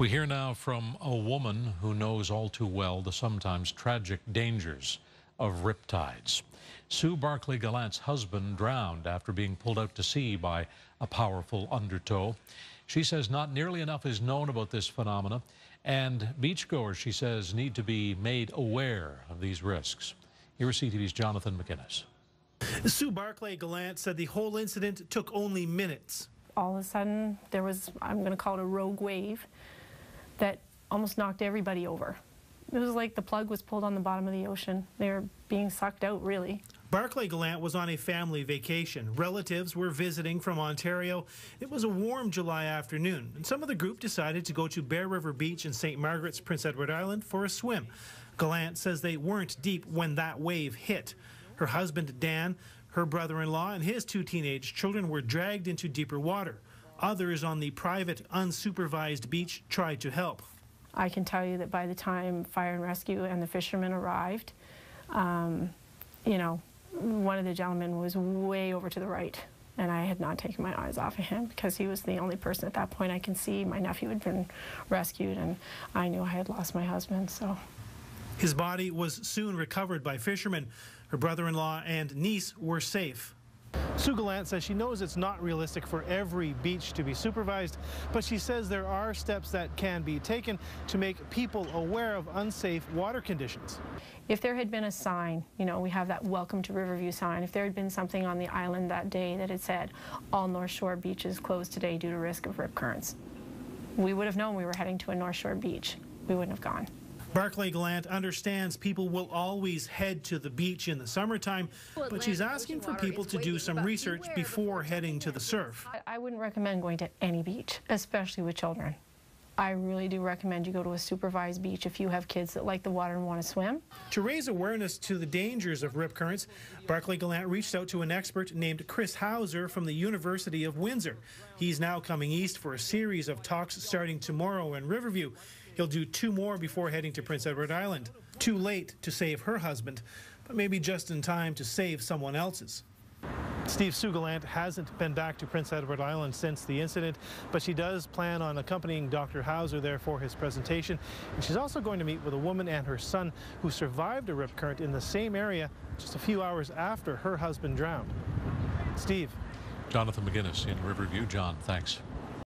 We hear now from a woman who knows all too well the sometimes tragic dangers of riptides. Sue Barclay Gallant's husband drowned after being pulled out to sea by a powerful undertow. She says not nearly enough is known about this phenomena, and beachgoers, she says, need to be made aware of these risks. Here is CTV's Jonathan MacInnis. Sue Barclay Gallant said the whole incident took only minutes. All of a sudden, there was, I'm going to call it a rogue wave, that almost knocked everybody over. It was like the plug was pulled on the bottom of the ocean. They were being sucked out, really. Barclay Gallant was on a family vacation. Relatives were visiting from Ontario. It was a warm July afternoon, and some of the group decided to go to Bear River Beach in St. Margaret's, Prince Edward Island for a swim. Gallant says they weren't deep when that wave hit. Her husband, Dan, her brother-in-law, and his 2 teenage children were dragged into deeper water. Others on the private, unsupervised beach tried to help. I can tell you that by the time fire and rescue and the fishermen arrived, you know, one of the gentlemen was way over to the right, and I had not taken my eyes off of him because he was the only person at that point I can see. My nephew had been rescued, and I knew I had lost my husband, so. His body was soon recovered by fishermen. Her brother-in-law and niece were safe. Sue Gallant says she knows it's not realistic for every beach to be supervised, but she says there are steps that can be taken to make people aware of unsafe water conditions. If there had been a sign, you know, we have that welcome to Riverview sign, if there had been something on the island that day that had said, all North Shore beaches closed today due to risk of rip currents, we would have known we were heading to a North Shore beach. We wouldn't have gone. Barclay Gallant understands people will always head to the beach in the summertime, but she's asking for people to do some research before heading to the surf. I wouldn't recommend going to any beach, especially with children. I really do recommend you go to a supervised beach if you have kids that like the water and want to swim. To raise awareness to the dangers of rip currents, Barclay Gallant reached out to an expert named Chris Hauser from the University of Windsor. He's now coming east for a series of talks starting tomorrow in Riverview. He'll do 2 more before heading to Prince Edward Island. Too late to save her husband, but maybe just in time to save someone else's. Sue Gallant hasn't been back to Prince Edward Island since the incident, but she does plan on accompanying Dr. Hauser there for his presentation. And she's also going to meet with a woman and her son who survived a rip current in the same area just a few hours after her husband drowned. Steve. Jonathan MacInnis in Riverview. John, thanks.